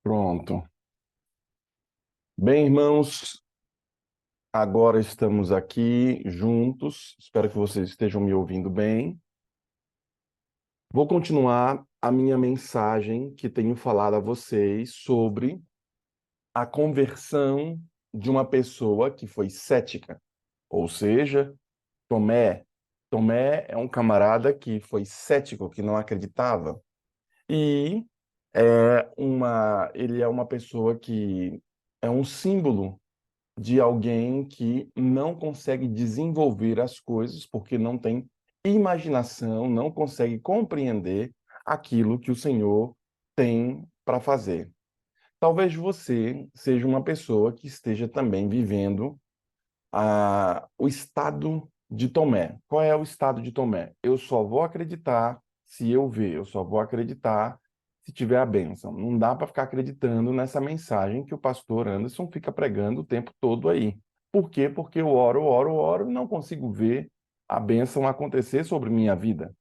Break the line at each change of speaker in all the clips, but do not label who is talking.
Pronto. Bem, irmãos, agora estamos aqui juntos. Espero que vocês estejam me ouvindo bem. Vou continuar a minha mensagem que tenho falado a vocês sobre a conversão de uma pessoa que foi cética, ou seja, Tomé. Tomé é um camarada que foi cético, que não acreditava. E ele é uma pessoa que é um símbolo de alguém que não consegue desenvolver as coisas porque não tem imaginação, não consegue compreender aquilo que o Senhor tem para fazer. Talvez você seja uma pessoa que esteja também vivendo o estado de Tomé. Qual é o estado de Tomé? Eu só vou acreditar se eu ver, eu só vou acreditar se tiver a bênção. Não dá para ficar acreditando nessa mensagem que o pastor Anderson fica pregando o tempo todo aí. Por quê? Porque eu oro e não consigo ver a bênção acontecer sobre minha vida.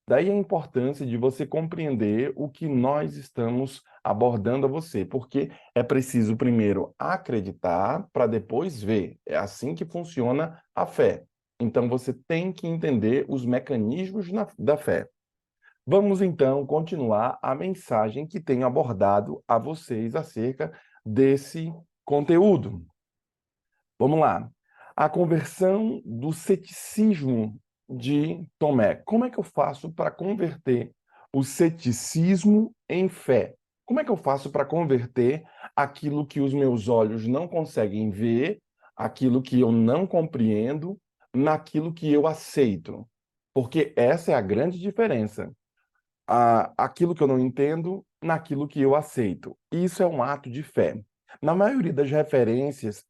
Daí a importância de você compreender o que nós estamos abordando a você, porque é preciso primeiro acreditar para depois ver. É assim que funciona a fé. Então você tem que entender os mecanismos da fé. Vamos então continuar a mensagem que tenho abordado a vocês acerca desse conteúdo. Vamos lá. A conversão do ceticismo de Tomé. Como é que eu faço para converter o ceticismo em fé? Como é que eu faço para converter aquilo que os meus olhos não conseguem ver, aquilo que eu não compreendo, naquilo que eu aceito? Porque essa é a grande diferença. Aquilo que eu não entendo, naquilo que eu aceito. Isso é um ato de fé. Na maioria das referências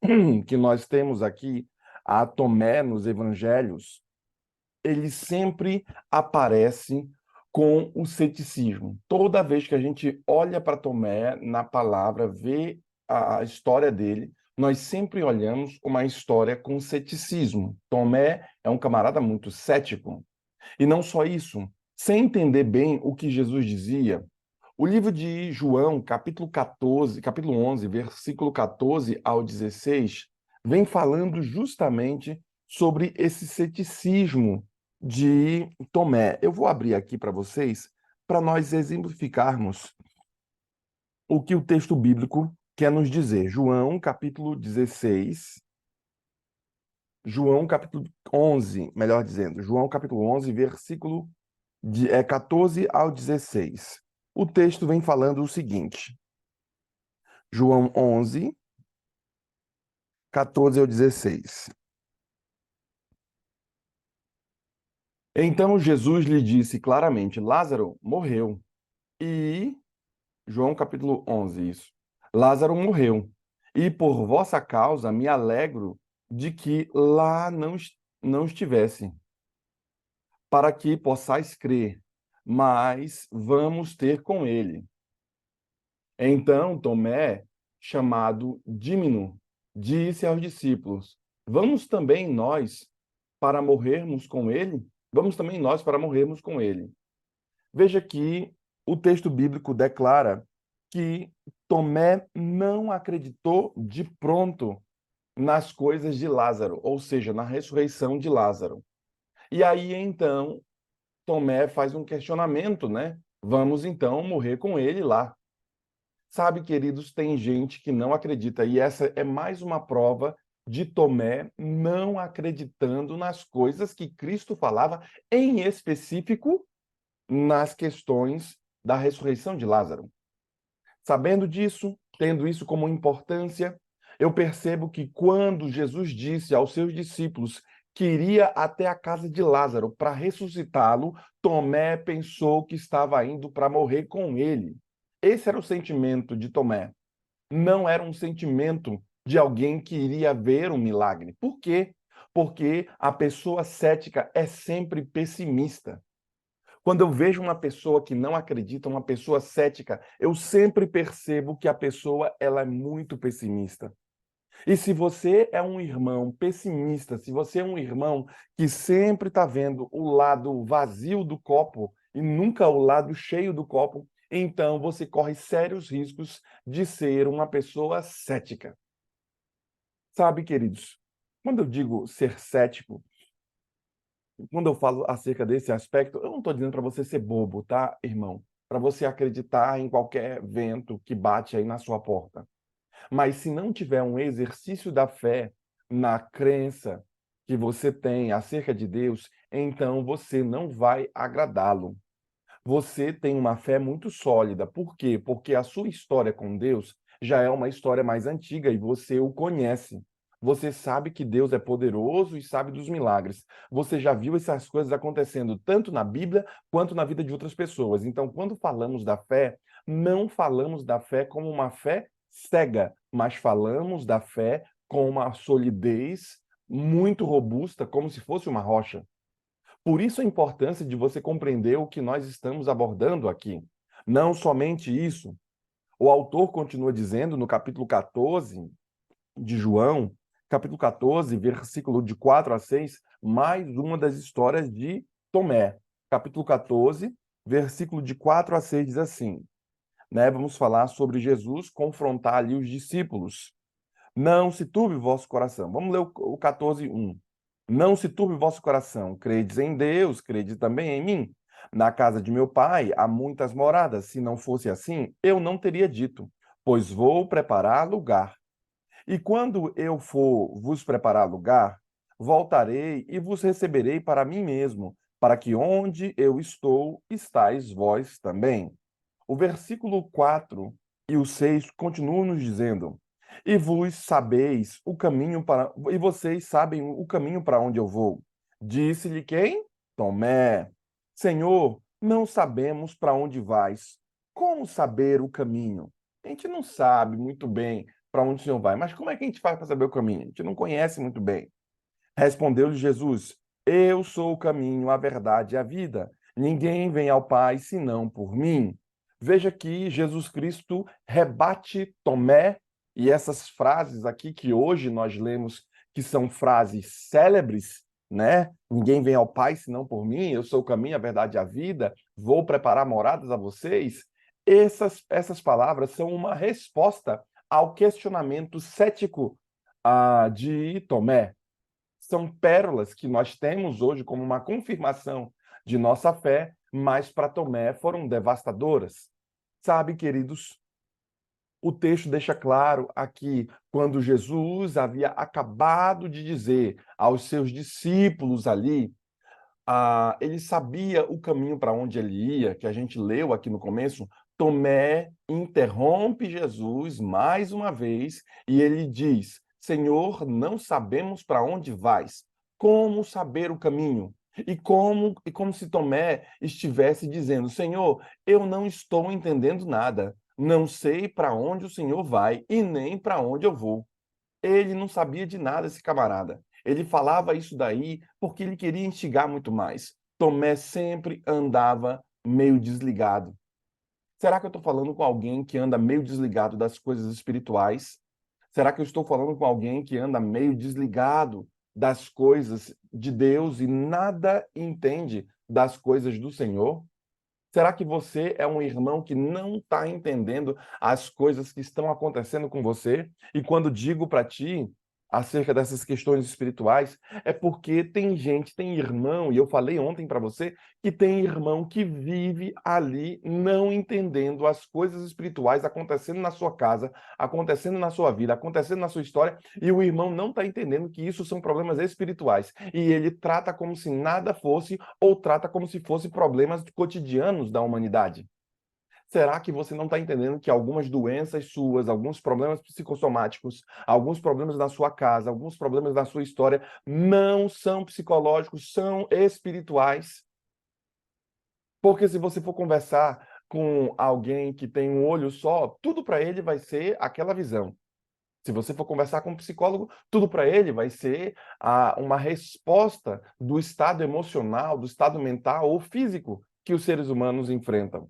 que nós temos aqui a Tomé nos evangelhos, ele sempre aparece com o ceticismo. Toda vez que a gente olha para Tomé na palavra, vê a história dele, nós sempre olhamos uma história com ceticismo. Tomé é um camarada muito cético. E não só isso, sem entender bem o que Jesus dizia, o livro de João, capítulo 14, capítulo 11, versículo 14 ao 16, vem falando justamente sobre esse ceticismo de Tomé. Eu vou abrir aqui para vocês, para nós exemplificarmos o que o texto bíblico quer nos dizer. João, capítulo 16, João, capítulo 11, melhor dizendo, João, capítulo 11, versículo 14 ao 16. O texto vem falando o seguinte, João 11, 14 ao 16. Então Jesus lhe disse claramente, Lázaro morreu. E, João capítulo 11, isso. Lázaro morreu. E por vossa causa me alegro de que lá não estivesse, para que possais crer, mas vamos ter com ele. Então Tomé, chamado Dímino, disse aos discípulos, vamos também nós para morrermos com ele? Vamos também nós para morrermos com ele. Veja que o texto bíblico declara que Tomé não acreditou de pronto nas coisas de Lázaro, ou seja, na ressurreição de Lázaro. E aí então Tomé faz um questionamento, né? Vamos então morrer com ele lá. Sabe, queridos, tem gente que não acredita, e essa é mais uma prova de Tomé não acreditando nas coisas que Cristo falava, em específico nas questões da ressurreição de Lázaro. Sabendo disso, tendo isso como importância, eu percebo que quando Jesus disse aos seus discípulos que iria até a casa de Lázaro para ressuscitá-lo, Tomé pensou que estava indo para morrer com ele. Esse era o sentimento de Tomé. Não era um sentimento de alguém que iria ver um milagre. Por quê? Porque a pessoa cética é sempre pessimista. Quando eu vejo uma pessoa que não acredita, uma pessoa cética, eu sempre percebo que a pessoa ela é muito pessimista. E se você é um irmão pessimista, se você é um irmão que sempre está vendo o lado vazio do copo e nunca o lado cheio do copo, então você corre sérios riscos de ser uma pessoa cética. Sabe, queridos, quando eu digo ser cético, quando eu falo acerca desse aspecto, eu não estou dizendo para você ser bobo, tá, irmão? Para você acreditar em qualquer vento que bate aí na sua porta. Mas se não tiver um exercício da fé na crença que você tem acerca de Deus, então você não vai agradá-lo. Você tem uma fé muito sólida. Por quê? Porque a sua história com Deus já é uma história mais antiga e você o conhece. Você sabe que Deus é poderoso e sabe dos milagres. Você já viu essas coisas acontecendo tanto na Bíblia quanto na vida de outras pessoas. Então, quando falamos da fé, não falamos da fé como uma fé cega, mas falamos da fé com uma solidez muito robusta, como se fosse uma rocha. Por isso a importância de você compreender o que nós estamos abordando aqui. Não somente isso. O autor continua dizendo no capítulo 14 de João, capítulo 14, versículo de 4 a 6, mais uma das histórias de Tomé. Capítulo 14, versículo de 4 a 6 diz assim, né? Vamos falar sobre Jesus confrontar ali os discípulos. Não se turbe o vosso coração. Vamos ler o 14:1. Não se turbe o vosso coração. Credes em Deus, crede também em mim. Na casa de meu pai há muitas moradas. Se não fosse assim, eu não teria dito, pois vou preparar lugar. E quando eu for vos preparar lugar, voltarei e vos receberei para mim mesmo, para que onde eu estou, estais vós também. O versículo 4 e o 6 continuam nos dizendo: E vos sabeis o caminho para e vocês sabem o caminho para onde eu vou. Disse-lhe quem? Tomé. Senhor, não sabemos para onde vais. Como saber o caminho? A gente não sabe muito bem para onde o Senhor vai, mas como é que a gente faz para saber o caminho? A gente não conhece muito bem. Respondeu-lhe Jesus: Eu sou o caminho, a verdade e a vida. Ninguém vem ao Pai senão por mim. Veja que Jesus Cristo rebate Tomé, e essas frases aqui que hoje nós lemos, que são frases célebres, né? Ninguém vem ao Pai senão por mim, eu sou o caminho, a verdade e a vida, vou preparar moradas a vocês. Essas palavras são uma resposta ao questionamento cético de Tomé. São pérolas que nós temos hoje como uma confirmação de nossa fé, mas para Tomé foram devastadoras. Sabe, queridos, o texto deixa claro aqui, quando Jesus havia acabado de dizer aos seus discípulos ali, ele sabia o caminho para onde ele ia, que a gente leu aqui no começo. Tomé interrompe Jesus mais uma vez e ele diz: Senhor, não sabemos para onde vais. Como saber o caminho? E como se Tomé estivesse dizendo: Senhor, eu não estou entendendo nada. Não sei para onde o Senhor vai e nem para onde eu vou. Ele não sabia de nada, esse camarada. Ele falava isso daí porque ele queria instigar muito mais. Tomé sempre andava meio desligado. Será que eu estou falando com alguém que anda meio desligado das coisas espirituais? Será que eu estou falando com alguém que anda meio desligado das coisas de Deus e nada entende das coisas do Senhor? Será que você é um irmão que não está entendendo as coisas que estão acontecendo com você? E quando digo para ti acerca dessas questões espirituais, é porque tem gente, tem irmão, e eu falei ontem para você, que tem irmão que vive ali não entendendo as coisas espirituais acontecendo na sua casa, acontecendo na sua vida, acontecendo na sua história, e o irmão não está entendendo que isso são problemas espirituais. E ele trata como se nada fosse, ou trata como se fosse problemas cotidianos da humanidade. Será que você não está entendendo que algumas doenças suas, alguns problemas psicossomáticos, alguns problemas na sua casa, alguns problemas na sua história não são psicológicos, são espirituais? Porque se você for conversar com alguém que tem um olho só, tudo para ele vai ser aquela visão. Se você for conversar com um psicólogo, tudo para ele vai ser uma resposta do estado emocional, do estado mental ou físico que os seres humanos enfrentam.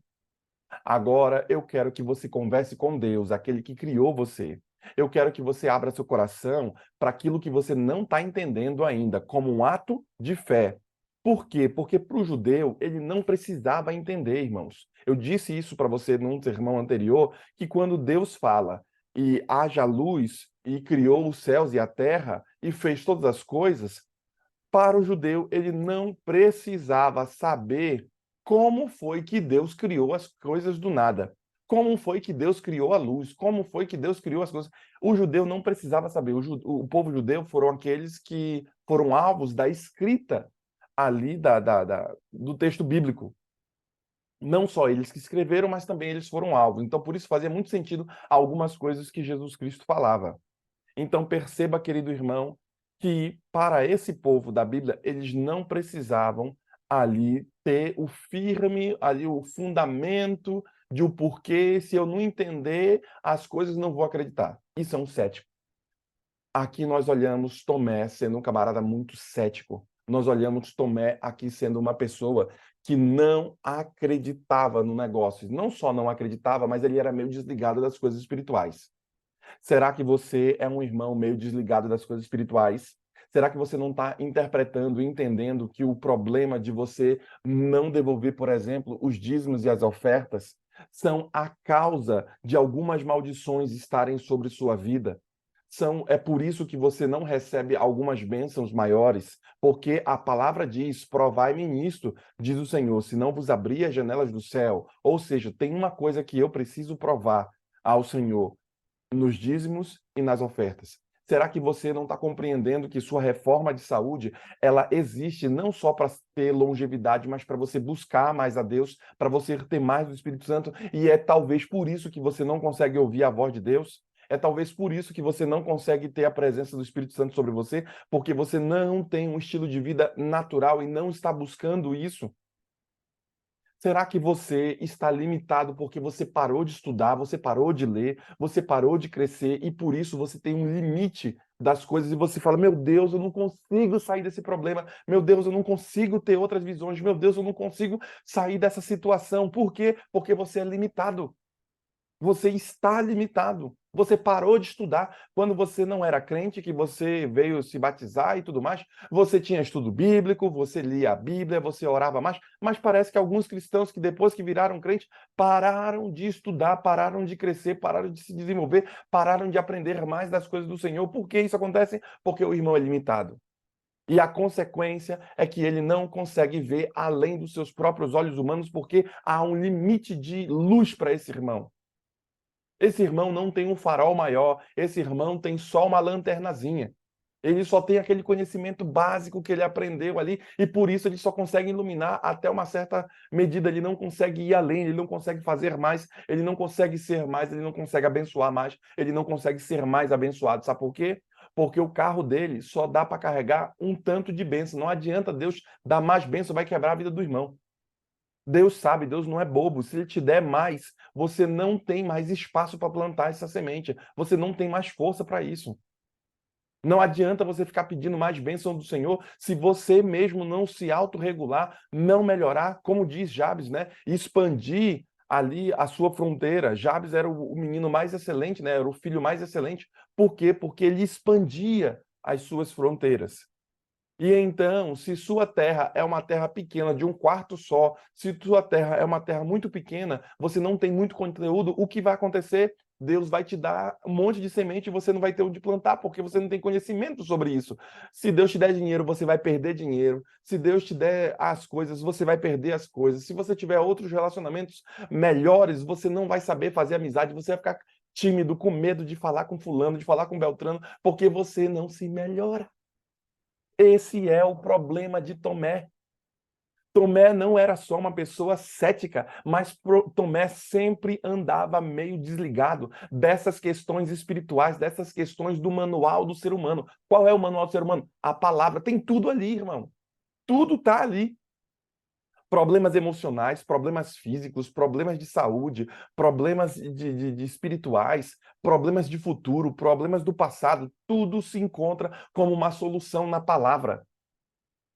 Agora eu quero que você converse com Deus, aquele que criou você. Eu quero que você abra seu coração para aquilo que você não está entendendo ainda, como um ato de fé. Por quê? Porque para o judeu ele não precisava entender, irmãos. Eu disse isso para você num sermão anterior, que quando Deus fala e haja luz e criou os céus e a terra e fez todas as coisas, para o judeu ele não precisava saber como foi que Deus criou as coisas do nada. Como foi que Deus criou a luz? Como foi que Deus criou as coisas? O judeu não precisava saber. O povo judeu foram aqueles que foram alvos da escrita ali do texto bíblico. Não só eles que escreveram, mas também eles foram alvos. Então, por isso fazia muito sentido algumas coisas que Jesus Cristo falava. Então, perceba, querido irmão, que para esse povo da Bíblia, eles não precisavam ali ter o firme, ali o fundamento de o porquê, se eu não entender as coisas, não vou acreditar. Isso é um cético. Aqui nós olhamos Tomé sendo um camarada muito cético. Nós olhamos Tomé aqui sendo uma pessoa que não acreditava no negócio. Não só não acreditava, mas ele era meio desligado das coisas espirituais. Será que você é um irmão meio desligado das coisas espirituais? Será que você não está interpretando e entendendo que o problema de você não devolver, por exemplo, os dízimos e as ofertas são a causa de algumas maldições estarem sobre sua vida? É por isso que você não recebe algumas bênçãos maiores, porque a palavra diz: provai-me nisto, diz o Senhor, se não vos abrir as janelas do céu. Ou seja, tem uma coisa que eu preciso provar ao Senhor nos dízimos e nas ofertas. Será que você não está compreendendo que sua reforma de saúde ela existe não só para ter longevidade, mas para você buscar mais a Deus, para você ter mais do Espírito Santo? E é talvez por isso que você não consegue ouvir a voz de Deus? É talvez por isso que você não consegue ter a presença do Espírito Santo sobre você, porque você não tem um estilo de vida natural e não está buscando isso. Será que você está limitado porque você parou de estudar, você parou de ler, você parou de crescer e por isso você tem um limite das coisas e você fala: meu Deus, eu não consigo sair desse problema, meu Deus, eu não consigo ter outras visões, meu Deus, eu não consigo sair dessa situação. Por quê? Porque você é limitado. Você está limitado. Você parou de estudar. Quando você não era crente, que você veio se batizar e tudo mais, você tinha estudo bíblico, você lia a Bíblia, você orava mais, mas parece que alguns cristãos que depois que viraram crente, pararam de estudar, pararam de crescer, pararam de se desenvolver, pararam de aprender mais das coisas do Senhor. Por que isso acontece? Porque o irmão é limitado. E a consequência é que ele não consegue ver além dos seus próprios olhos humanos, porque há um limite de luz para esse irmão. Esse irmão não tem um farol maior, esse irmão tem só uma lanternazinha. Ele só tem aquele conhecimento básico que ele aprendeu ali e por isso ele só consegue iluminar até uma certa medida. Ele não consegue ir além, ele não consegue fazer mais, ele não consegue ser mais, ele não consegue abençoar mais, ele não consegue ser mais abençoado. Sabe por quê? Porque o carro dele só dá para carregar um tanto de bênção. Não adianta Deus dar mais bênção, vai quebrar a vida do irmão. Deus sabe, Deus não é bobo. Se ele te der mais, você não tem mais espaço para plantar essa semente. Você não tem mais força para isso. Não adianta você ficar pedindo mais bênção do Senhor se você mesmo não se autorregular, não melhorar, como diz Jabes, né? Expandir ali a sua fronteira. Jabes era o menino mais excelente, né? Era o filho mais excelente. Por quê? Porque ele expandia as suas fronteiras. E então, se sua terra é uma terra pequena, de um quarto só, se sua terra é uma terra muito pequena, você não tem muito conteúdo, o que vai acontecer? Deus vai te dar um monte de semente e você não vai ter onde plantar, porque você não tem conhecimento sobre isso. Se Deus te der dinheiro, você vai perder dinheiro. Se Deus te der as coisas, você vai perder as coisas. Se você tiver outros relacionamentos melhores, você não vai saber fazer amizade, você vai ficar tímido, com medo de falar com fulano, de falar com Beltrano, porque você não se melhora. Esse é o problema de Tomé. Tomé não era só uma pessoa cética, mas Tomé sempre andava meio desligado dessas questões espirituais, dessas questões do manual do ser humano. Qual é o manual do ser humano? A palavra. Tem tudo ali, irmão. Tudo está ali. Problemas emocionais, problemas físicos, problemas de saúde, problemas de espirituais, problemas de futuro, problemas do passado, tudo se encontra como uma solução na palavra.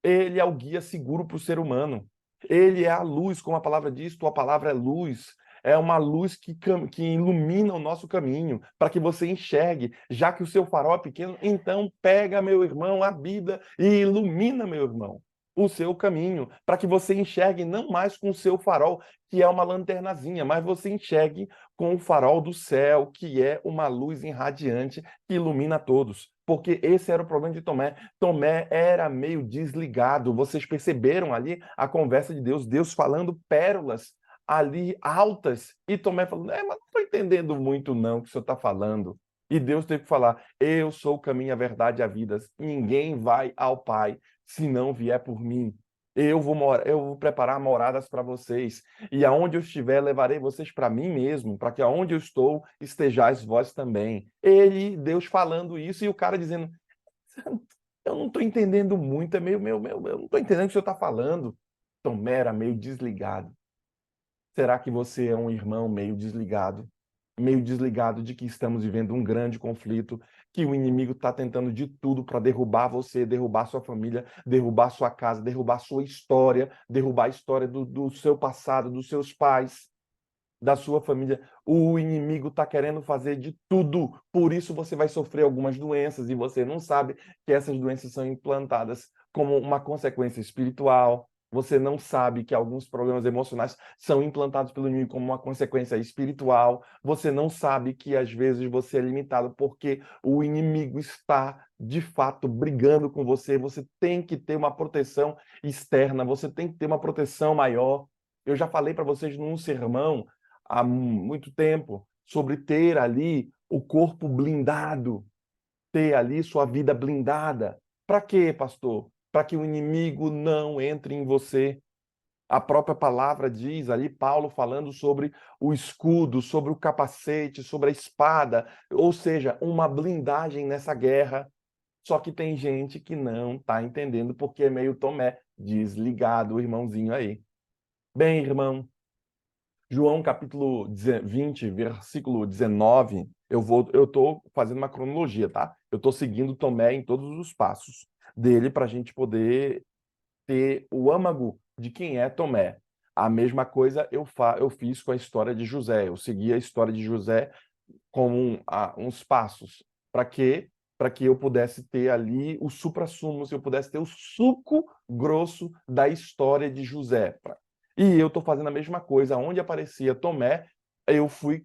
Ele é o guia seguro para o ser humano. Ele é a luz, como a palavra diz, tua palavra é luz. É uma luz que ilumina o nosso caminho, para que você enxergue. Já que o seu farol é pequeno, então pega, meu irmão, a Bíblia e ilumina, meu irmão. o seu caminho, para que você enxergue não mais com o seu farol, que é uma lanternazinha, mas você enxergue com o farol do céu, que é uma luz irradiante que ilumina todos. Porque esse era o problema de Tomé. Tomé era meio desligado. Vocês perceberam ali a conversa de Deus, Deus falando pérolas ali altas, e Tomé falando, mas não estou entendendo muito não o que o senhor está falando. E Deus teve que falar, eu sou o caminho, a verdade e a vida. Ninguém vai ao Pai se não vier por mim. Eu vou preparar moradas para vocês. E aonde eu estiver, levarei vocês para mim mesmo, para que aonde eu estou, estejais vós também. Ele, Deus falando isso, e o cara dizendo, eu não estou entendendo muito, é eu não estou entendendo o que o senhor está falando. Tomé era meio desligado. Será que você é um irmão meio desligado? Meio desligado de que estamos vivendo um grande conflito, que o inimigo está tentando de tudo para derrubar você, derrubar sua família, derrubar sua casa, derrubar sua história, derrubar a história do seu passado, dos seus pais, da sua família. O inimigo está querendo fazer de tudo, por isso você vai sofrer algumas doenças e você não sabe que essas doenças são implantadas como uma consequência espiritual. Você não sabe que alguns problemas emocionais são implantados pelo inimigo como uma consequência espiritual. Você não sabe que às vezes você é limitado porque o inimigo está de fato brigando com você. Você tem que ter uma proteção externa, você tem que ter uma proteção maior. Eu já falei para vocês num sermão há muito tempo sobre ter ali o corpo blindado, ter ali sua vida blindada. Para quê, pastor? Para que o inimigo não entre em você. A própria palavra diz ali, Paulo falando sobre o escudo, sobre o capacete, sobre a espada, ou seja, uma blindagem nessa guerra. Só que tem gente que não está entendendo porque é meio Tomé, desligado o irmãozinho aí. Bem, irmão, João capítulo 20, versículo 19, eu estou fazendo uma cronologia, tá? Eu estou seguindo Tomé em todos os passos dele para a gente poder ter o âmago de quem é Tomé. A mesma coisa eu fiz com a história de José. Eu segui a história de José com uns passos. Para quê? Para que eu pudesse ter ali o suprassumo, se eu pudesse ter o suco grosso da história de José. E eu estou fazendo a mesma coisa. Onde aparecia Tomé, eu fui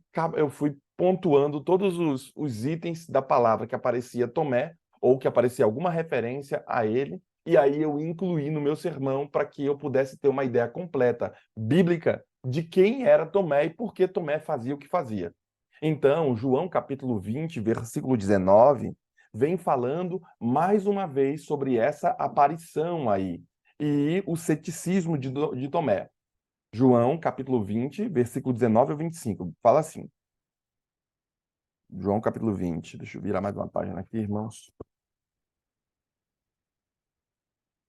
pontuando todos os itens da palavra que aparecia Tomé, ou que aparecia alguma referência a ele, e aí eu incluí no meu sermão para que eu pudesse ter uma ideia completa, bíblica, de quem era Tomé e por que Tomé fazia o que fazia. Então, João capítulo 20, versículo 19, vem falando mais uma vez sobre essa aparição aí e o ceticismo de Tomé. João capítulo 20, versículo 19 ao 25. Fala assim. João capítulo 20. Deixa eu virar mais uma página aqui, irmãos.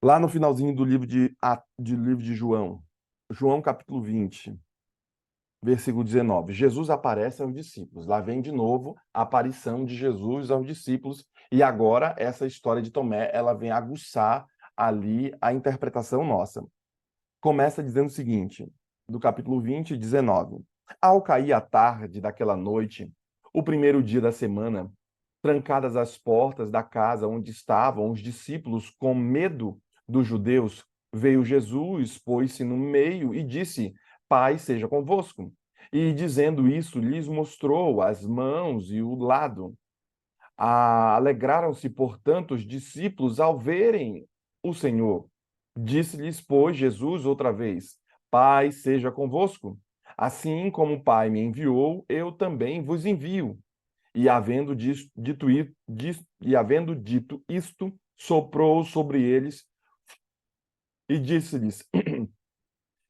Lá no finalzinho do livro de João. João capítulo 20. Versículo 19. Jesus aparece aos discípulos. Lá vem de novo a aparição de Jesus aos discípulos. E agora essa história de Tomé, ela vem aguçar ali a interpretação nossa. Começa dizendo o seguinte, do capítulo 20, 19. Ao cair a tarde daquela noite, o primeiro dia da semana, trancadas as portas da casa onde estavam os discípulos com medo dos judeus, veio Jesus, pôs-se no meio e disse: Paz seja convosco. E dizendo isso, lhes mostrou as mãos e o lado. Alegraram-se, portanto, os discípulos ao verem o Senhor. Disse-lhes, pois, Jesus outra vez: Paz seja convosco. Assim como o Pai me enviou, eu também vos envio. E havendo dito isto, soprou sobre eles e disse-lhes: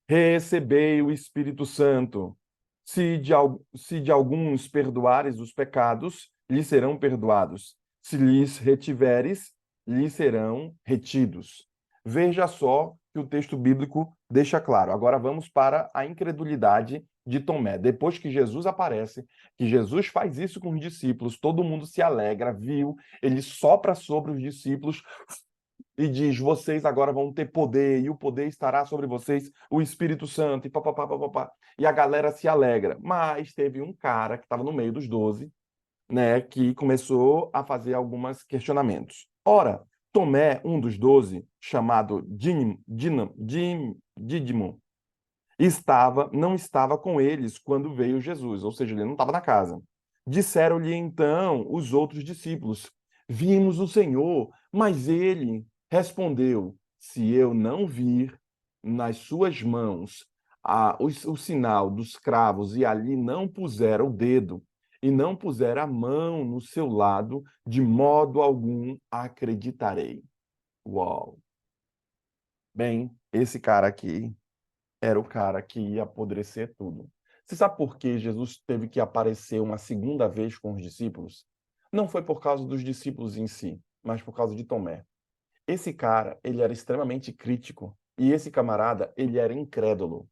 Recebei o Espírito Santo. Se de alguns perdoares os pecados, lhes serão perdoados. Se lhes retiveres, lhes serão retidos. Veja só que o texto bíblico deixa claro. Agora vamos para a incredulidade de Tomé. Depois que Jesus aparece, que Jesus faz isso com os discípulos, todo mundo se alegra, viu? Ele sopra sobre os discípulos e diz: vocês agora vão ter poder, e o poder estará sobre vocês, o Espírito Santo, e papapá, papapá. E a galera se alegra. Mas teve um cara que estava no meio dos 12, né, que começou a fazer alguns questionamentos. Ora, Tomé, um dos 12, chamado Dídimo, não estava com eles quando veio Jesus, ou seja, ele não estava na casa. Disseram-lhe então os outros discípulos: Vimos o Senhor. Mas ele respondeu: Se eu não vir nas suas mãos o sinal dos cravos e ali não puser o dedo e não puser a mão no seu lado, de modo algum acreditarei. Uau! Bem, esse cara aqui era o cara que ia apodrecer tudo. Você sabe por que Jesus teve que aparecer uma segunda vez com os discípulos? Não foi por causa dos discípulos em si, mas por causa de Tomé. Esse cara, ele era extremamente crítico e esse camarada, ele era incrédulo.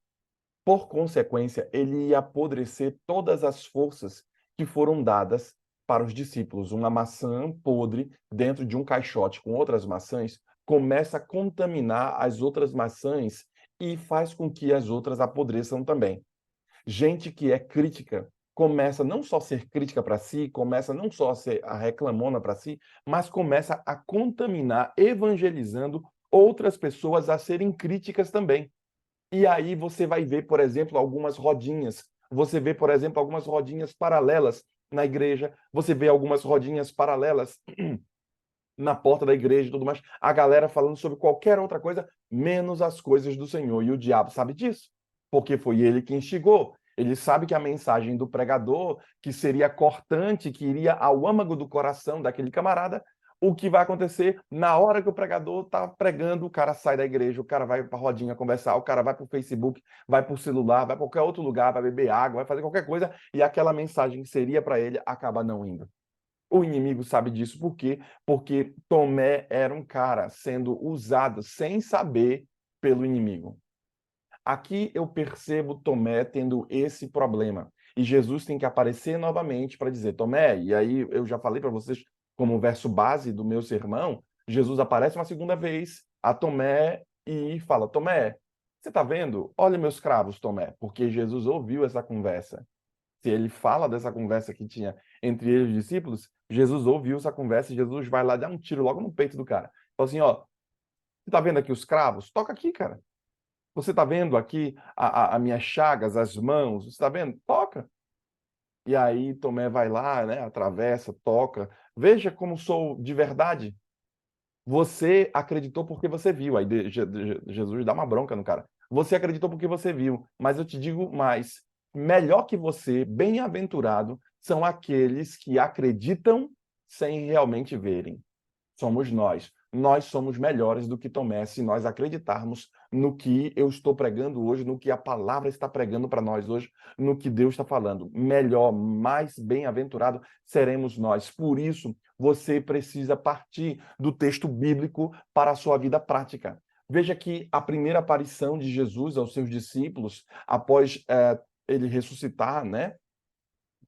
Por consequência, ele ia apodrecer todas as forças que foram dadas para os discípulos. Uma maçã podre dentro de um caixote com outras maçãs começa a contaminar as outras maçãs e faz com que as outras apodreçam também. Gente que é crítica começa não só a ser crítica para si, começa não só a ser a reclamona para si, mas começa a contaminar, evangelizando outras pessoas a serem críticas também. E aí você vai ver, por exemplo, algumas rodinhas. Você vê, por exemplo, algumas rodinhas paralelas na igreja. Você vê algumas rodinhas paralelas na porta da igreja e tudo mais. A galera falando sobre qualquer outra coisa, menos as coisas do Senhor. E o diabo sabe disso, porque foi ele que instigou. Ele sabe que a mensagem do pregador, que seria cortante, que iria ao âmago do coração daquele camarada, o que vai acontecer na hora que o pregador está pregando, o cara sai da igreja, o cara vai para a rodinha conversar, o cara vai para o Facebook, vai para o celular, vai para qualquer outro lugar, vai beber água, vai fazer qualquer coisa, e aquela mensagem que seria para ele acaba não indo. O inimigo sabe disso por quê? Porque Tomé era um cara sendo usado sem saber pelo inimigo. Aqui eu percebo Tomé tendo esse problema. E Jesus tem que aparecer novamente para dizer: Tomé, e aí eu já falei para vocês, como verso base do meu sermão, Jesus aparece uma segunda vez a Tomé e fala: Tomé, você está vendo? Olha meus cravos, Tomé, porque Jesus ouviu essa conversa. Se ele fala dessa conversa que tinha entre ele e os discípulos, Jesus ouviu essa conversa e Jesus vai lá dar um tiro logo no peito do cara. Fala assim, ó, você tá vendo aqui os cravos? Toca aqui, cara. Você tá vendo aqui as minhas chagas, as mãos? Você tá vendo? Toca. E aí Tomé vai lá, né, atravessa, toca. Veja como sou de verdade. Você acreditou porque você viu. Aí Jesus dá uma bronca no cara. Você acreditou porque você viu, mas eu te digo mais, melhor que você, bem-aventurado, são aqueles que acreditam sem realmente verem. Somos nós. Nós somos melhores do que Tomé se nós acreditarmos no que eu estou pregando hoje, no que a palavra está pregando para nós hoje, no que Deus está falando. Melhor, mais bem-aventurado seremos nós. Por isso, você precisa partir do texto bíblico para a sua vida prática. Veja que a primeira aparição de Jesus aos seus discípulos, após ele ressuscitar, né?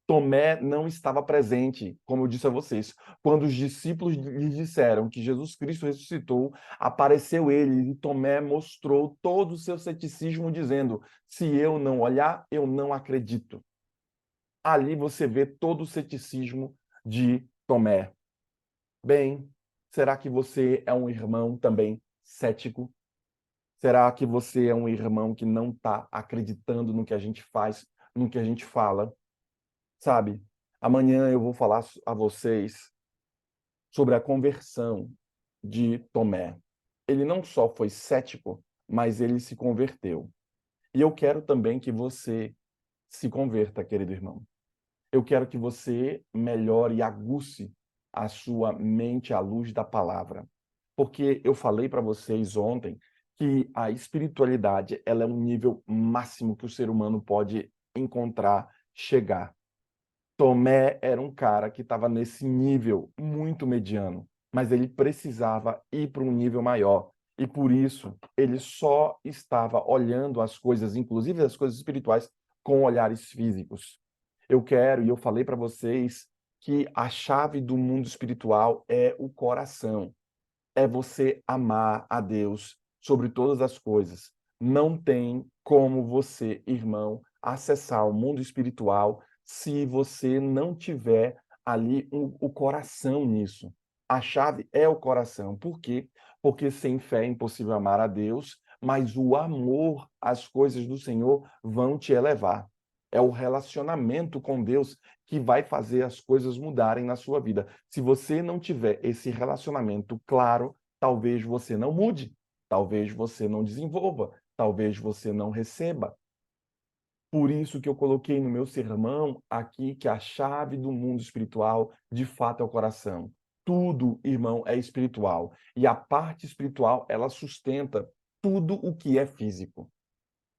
Tomé não estava presente, como eu disse a vocês. Quando os discípulos lhes disseram que Jesus Cristo ressuscitou, apareceu ele e Tomé mostrou todo o seu ceticismo, dizendo: Se eu não olhar, eu não acredito. Ali você vê todo o ceticismo de Tomé. Bem, será que você é um irmão também cético? Será que você é um irmão que não está acreditando no que a gente faz, no que a gente fala? Sabe, amanhã eu vou falar a vocês sobre a conversão de Tomé. Ele não só foi cético, mas ele se converteu. E eu quero também que você se converta, querido irmão. Eu quero que você melhore e aguce a sua mente à luz da palavra. Porque eu falei para vocês ontem que a espiritualidade, ela é um nível máximo que o ser humano pode encontrar, chegar. Tomé era um cara que estava nesse nível muito mediano, mas ele precisava ir para um nível maior. E por isso, ele só estava olhando as coisas, inclusive as coisas espirituais, com olhares físicos. Eu quero, e eu falei para vocês, que a chave do mundo espiritual é o coração. É você amar a Deus sobre todas as coisas. Não tem como você, irmão, acessar o mundo espiritual se você não tiver ali o coração nisso. A chave é o coração. Por quê? Porque sem fé é impossível amar a Deus, mas o amor às coisas do Senhor vão te elevar. É o relacionamento com Deus que vai fazer as coisas mudarem na sua vida. Se você não tiver esse relacionamento claro, talvez você não mude, talvez você não desenvolva, talvez você não receba. Por isso que eu coloquei no meu sermão aqui que a chave do mundo espiritual, de fato, é o coração. Tudo, irmão, é espiritual. E a parte espiritual, ela sustenta tudo o que é físico.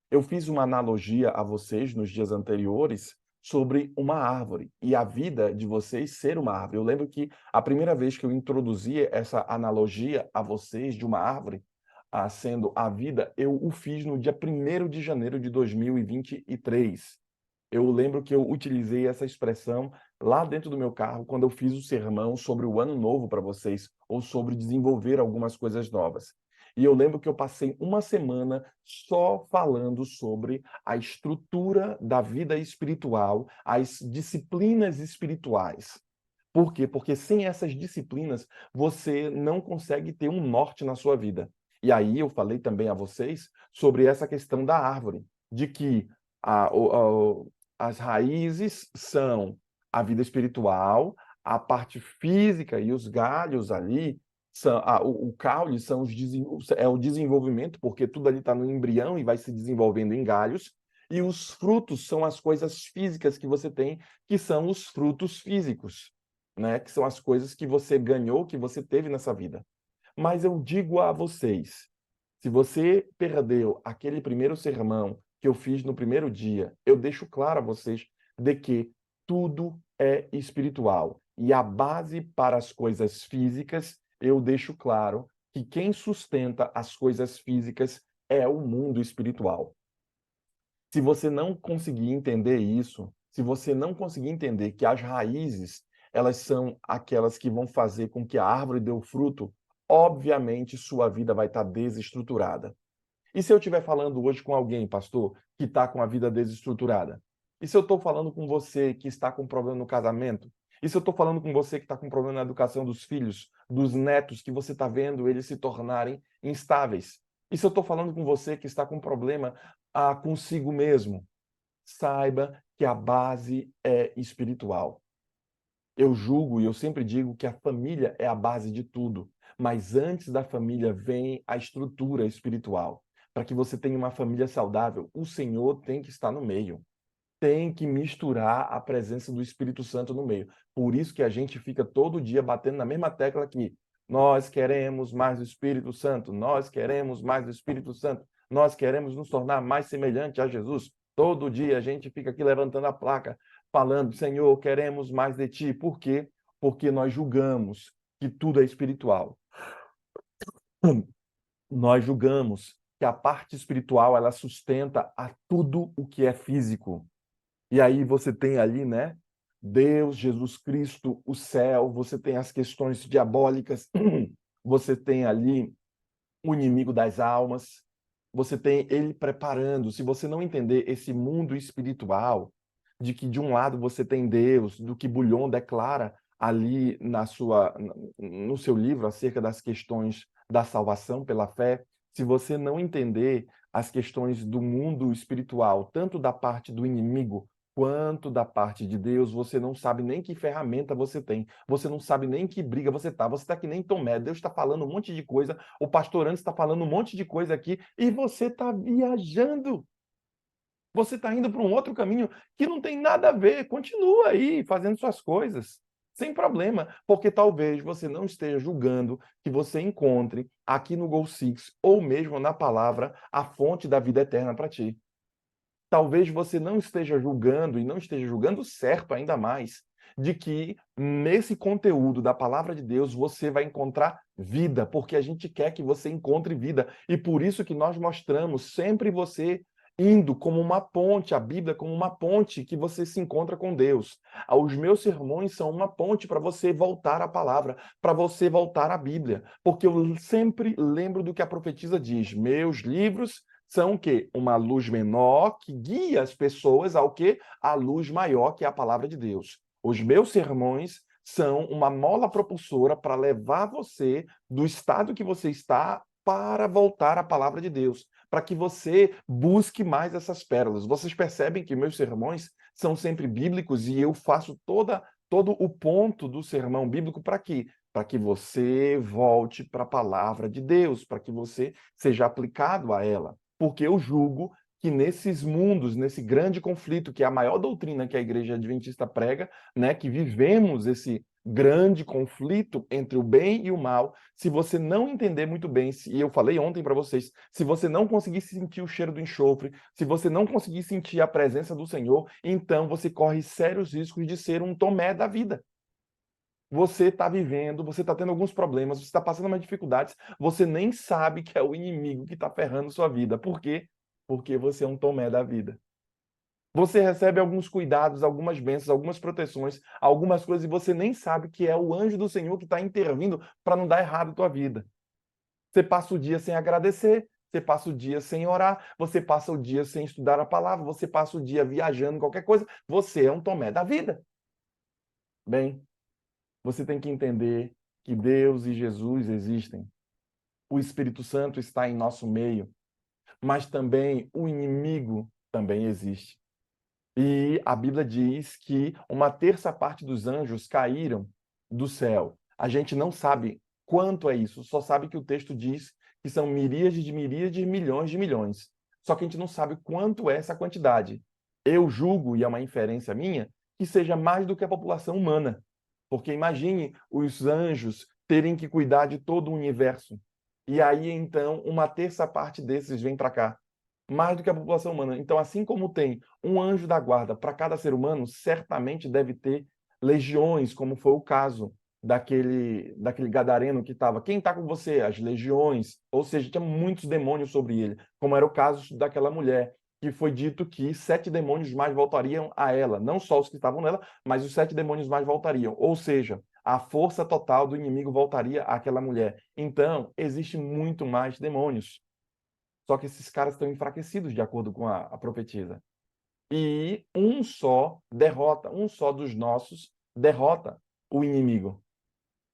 Eu fiz uma analogia a vocês nos dias anteriores sobre uma árvore e a vida de vocês ser uma árvore. Eu lembro que a primeira vez que eu introduzi essa analogia a vocês de uma árvore, sendo a vida, eu o fiz no dia 1º de janeiro de 2023. Eu lembro que eu utilizei essa expressão lá dentro do meu carro quando eu fiz o sermão sobre o ano novo para vocês, ou sobre desenvolver algumas coisas novas. E eu lembro que eu passei uma semana só falando sobre a estrutura da vida espiritual, as disciplinas espirituais. Por quê? Porque sem essas disciplinas, você não consegue ter um norte na sua vida. E aí eu falei também a vocês sobre essa questão da árvore, de que as raízes são a vida espiritual, a parte física e os galhos ali, o caule é o desenvolvimento, porque tudo ali está no embrião e vai se desenvolvendo em galhos, e os frutos são as coisas físicas que você tem, que são os frutos físicos, né? Que são as coisas que você ganhou, que você teve nessa vida. Mas eu digo a vocês, se você perdeu aquele primeiro sermão que eu fiz no primeiro dia, eu deixo claro a vocês de que tudo é espiritual. E a base para as coisas físicas, eu deixo claro que quem sustenta as coisas físicas é o mundo espiritual. Se você não conseguir entender isso, se você não conseguir entender que as raízes, elas são aquelas que vão fazer com que a árvore dê o fruto, obviamente sua vida vai estar desestruturada. E se eu estiver falando hoje com alguém, pastor, que está com a vida desestruturada? E se eu estou falando com você que está com problema no casamento? E se eu estou falando com você que está com problema na educação dos filhos, dos netos, que você está vendo eles se tornarem instáveis? E se eu estou falando com você que está com problema consigo mesmo? Saiba que a base é espiritual. Eu julgo e eu sempre digo que a família é a base de tudo, mas antes da família vem a estrutura espiritual. Para que você tenha uma família saudável, o Senhor tem que estar no meio. Tem que misturar a presença do Espírito Santo no meio. Por isso que a gente fica todo dia batendo na mesma tecla aqui. Nós queremos mais do Espírito Santo, nós queremos mais do Espírito Santo, nós queremos nos tornar mais semelhante a Jesus. Todo dia a gente fica aqui levantando a placa, falando, Senhor, queremos mais de Ti. Por quê? Porque nós julgamos que tudo é espiritual. Nós julgamos que a parte espiritual ela sustenta a tudo o que é físico. E aí você tem ali, né? Deus, Jesus Cristo, o céu, você tem as questões diabólicas, você tem ali o inimigo das almas, você tem ele preparando. Se você não entender esse mundo espiritual, de que de um lado você tem Deus, do que Bullion declara ali no seu livro acerca das questões da salvação pela fé, se você não entender as questões do mundo espiritual, tanto da parte do inimigo quanto da parte de Deus, você não sabe nem que ferramenta você tem, você não sabe nem que briga você está que nem Tomé, Deus está falando um monte de coisa, o pastor antes está falando um monte de coisa aqui, e você está viajando. Você está indo para um outro caminho que não tem nada a ver. Continua aí fazendo suas coisas, sem problema, porque talvez você não esteja julgando que você encontre aqui no Go Six ou mesmo na palavra a fonte da vida eterna para ti. Talvez você não esteja julgando e não esteja julgando certo ainda mais de que nesse conteúdo da palavra de Deus você vai encontrar vida, porque a gente quer que você encontre vida e por isso que nós mostramos sempre você indo como uma ponte, a Bíblia como uma ponte que você se encontra com Deus. Os meus sermões são uma ponte para você voltar à palavra, para você voltar à Bíblia, porque eu sempre lembro do que a profetisa diz: meus livros são o quê? Uma luz menor que guia as pessoas ao quê? A luz maior, que é a palavra de Deus. Os meus sermões são uma mola propulsora para levar você do estado que você está para voltar à palavra de Deus, para que você busque mais essas pérolas. Vocês percebem que meus sermões são sempre bíblicos e eu faço todo o ponto do sermão bíblico para quê? Para que você volte para a palavra de Deus, para que você seja aplicado a ela. Porque eu julgo que nesses mundos, nesse grande conflito, que é a maior doutrina que a Igreja Adventista prega, né, que vivemos esse grande conflito entre o bem e o mal, se você não entender muito bem, e eu falei ontem para vocês, se você não conseguir sentir o cheiro do enxofre, se você não conseguir sentir a presença do Senhor, então você corre sérios riscos de ser um Tomé da vida. Você está vivendo, você está tendo alguns problemas, você está passando umas dificuldades, você nem sabe que é o inimigo que está ferrando sua vida. Por quê? Porque você é um Tomé da vida. Você recebe alguns cuidados, algumas bênçãos, algumas proteções, algumas coisas, e você nem sabe que é o anjo do Senhor que está intervindo para não dar errado a tua vida. Você passa o dia sem agradecer, você passa o dia sem orar, você passa o dia sem estudar a palavra, você passa o dia viajando, qualquer coisa. Você é um Tomé da vida. Bem, você tem que entender que Deus e Jesus existem. O Espírito Santo está em nosso meio, mas também o inimigo também existe. E a Bíblia diz que uma terça parte dos anjos caíram do céu. A gente não sabe quanto é isso, só sabe que o texto diz que são miríades, milhões de milhões. Só que a gente não sabe quanto é essa quantidade. Eu julgo, e é uma inferência minha, que seja mais do que a população humana. Porque imagine os anjos terem que cuidar de todo o universo. E aí, então, uma terça parte desses vem para cá. Mais do que a população humana. Então, assim como tem um anjo da guarda para cada ser humano, certamente deve ter legiões, como foi o caso daquele gadareno que estava. Quem está com você? As legiões. Ou seja, tinha muitos demônios sobre ele, como era o caso daquela mulher, que foi dito que 7 demônios mais voltariam a ela. Não só os que estavam nela, mas os 7 demônios mais voltariam. Ou seja, a força total do inimigo voltaria àquela mulher. Então, existe muito mais demônios. Só que esses caras estão enfraquecidos, de acordo com a profetisa. E um só dos nossos derrota o inimigo.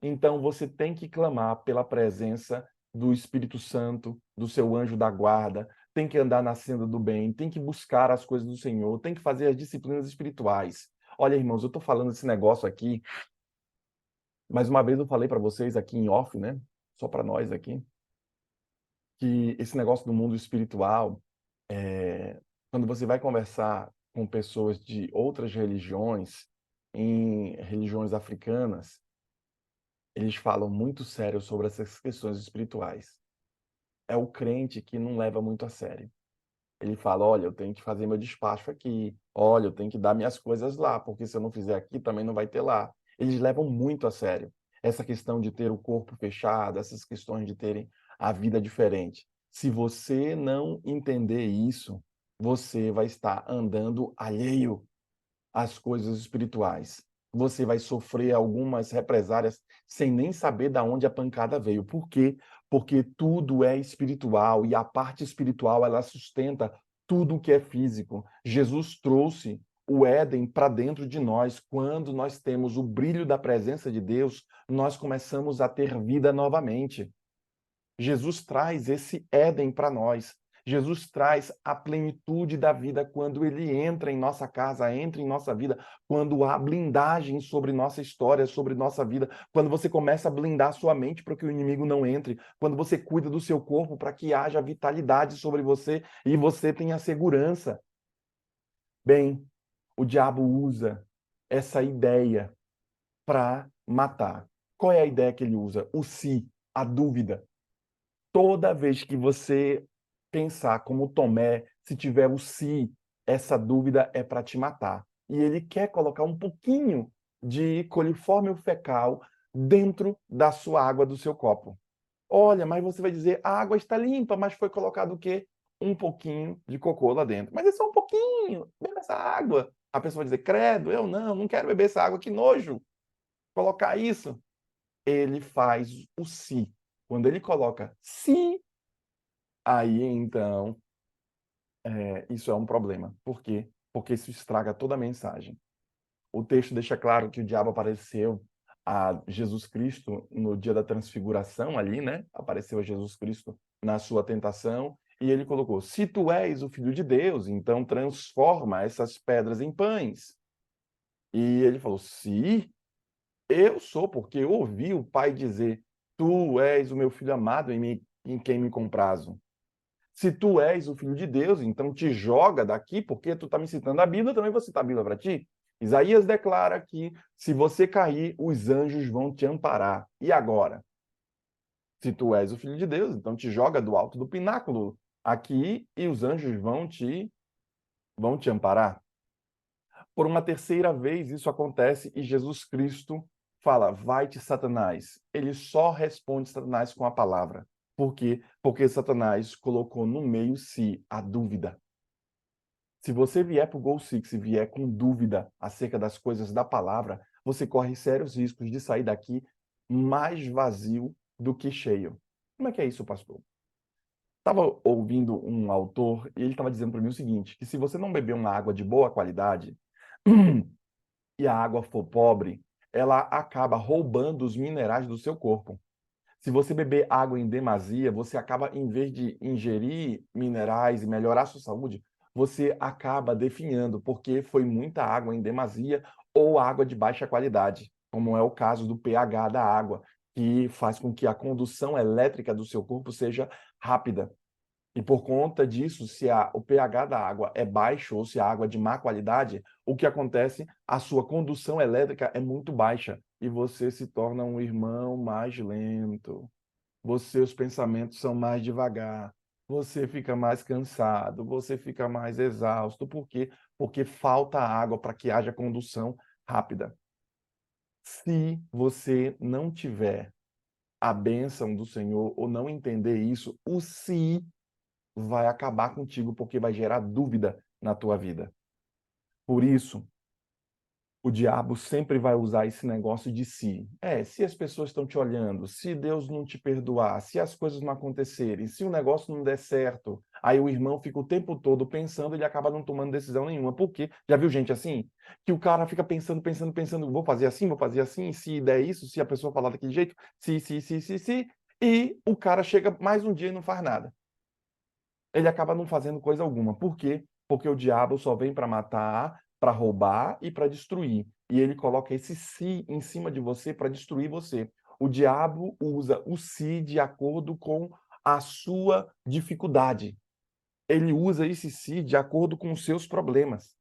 Então você tem que clamar pela presença do Espírito Santo, do seu anjo da guarda, tem que andar na senda do bem, tem que buscar as coisas do Senhor, tem que fazer as disciplinas espirituais. Olha, irmãos, eu estou falando esse negócio aqui, mais uma vez eu falei para vocês aqui em off, né? Só para nós aqui, que esse negócio do mundo espiritual, quando você vai conversar com pessoas de outras religiões, em religiões africanas, eles falam muito sério sobre essas questões espirituais. É o crente que não leva muito a sério. Ele fala: olha, eu tenho que fazer meu despacho aqui, olha, eu tenho que dar minhas coisas lá, porque se eu não fizer aqui, também não vai ter lá. Eles levam muito a sério essa questão de ter o corpo fechado, essas questões de terem a vida diferente. Se você não entender isso, você vai estar andando alheio às coisas espirituais. Você vai sofrer algumas represálias sem nem saber de onde a pancada veio. Por quê? Porque tudo é espiritual e a parte espiritual ela sustenta tudo o que é físico. Jesus trouxe o Éden para dentro de nós. Quando nós temos o brilho da presença de Deus, nós começamos a ter vida novamente. Jesus traz esse Éden para nós. Jesus traz a plenitude da vida quando ele entra em nossa casa, entra em nossa vida, quando há blindagem sobre nossa história, sobre nossa vida, quando você começa a blindar sua mente para que o inimigo não entre, quando você cuida do seu corpo para que haja vitalidade sobre você e você tenha segurança. Bem, o diabo usa essa ideia para matar. Qual é a ideia que ele usa? O se, a dúvida. Toda vez que você pensar como Tomé, se tiver o se, essa dúvida é para te matar. E ele quer colocar um pouquinho de coliforme fecal dentro da sua água do seu copo. Olha, mas você vai dizer, a água está limpa, mas foi colocado o quê? Um pouquinho de cocô lá dentro. Mas é só um pouquinho, beba essa água. A pessoa vai dizer, credo, eu não quero beber essa água, que nojo. Colocar isso. Ele faz o se. Quando ele coloca se, aí então isso é um problema. Por quê? Porque isso estraga toda a mensagem. O texto deixa claro que o diabo apareceu a Jesus Cristo no dia da transfiguração ali, né? Apareceu a Jesus Cristo na sua tentação e ele colocou: se tu és o Filho de Deus, então transforma essas pedras em pães. E ele falou: se eu sou, porque eu ouvi o Pai dizer: tu és o meu filho amado em quem me comprazo. Se tu és o Filho de Deus, então te joga daqui, porque tu está me citando a Bíblia, também vou citar a Bíblia para ti. Isaías declara que se você cair, os anjos vão te amparar. E agora? Se tu és o Filho de Deus, então te joga do alto do pináculo aqui e os anjos vão te amparar. Por uma terceira vez isso acontece e Jesus Cristo fala: vai-te, Satanás. Ele só responde Satanás com a palavra. Por quê? Porque Satanás colocou no meio si a dúvida. Se você vier para o Goal Six e vier com dúvida acerca das coisas da palavra, você corre sérios riscos de sair daqui mais vazio do que cheio. Como é que é isso, pastor? Estava ouvindo um autor e ele estava dizendo para mim o seguinte, que se você não beber uma água de boa qualidade e a água for pobre, ela acaba roubando os minerais do seu corpo. Se você beber água em demasia, você acaba, em vez de ingerir minerais e melhorar a sua saúde, você acaba definhando, porque foi muita água em demasia ou água de baixa qualidade, como é o caso do pH da água, que faz com que a condução elétrica do seu corpo seja rápida. E por conta disso, se o pH da água é baixo ou se a água é de má qualidade, o que acontece? A sua condução elétrica é muito baixa e você se torna um irmão mais lento. Seus pensamentos são mais devagar. Você fica mais cansado, você fica mais exausto. Por quê? Porque falta água para que haja condução rápida. Se você não tiver a bênção do Senhor ou não entender isso, o se vai acabar contigo porque vai gerar dúvida na tua vida. Por isso, o diabo sempre vai usar esse negócio de si. Se as pessoas estão te olhando, se Deus não te perdoar, se as coisas não acontecerem, se o negócio não der certo, aí o irmão fica o tempo todo pensando e ele acaba não tomando decisão nenhuma. Por quê? Já viu gente assim? Que o cara fica pensando, vou fazer assim, se der isso, se a pessoa falar daquele jeito, se, e o cara chega mais um dia e não faz nada. Ele acaba não fazendo coisa alguma. Por quê? Porque o diabo só vem para matar, para roubar e para destruir. E ele coloca esse si em cima de você para destruir você. O diabo usa o si de acordo com a sua dificuldade. Ele usa esse si de acordo com os seus problemas.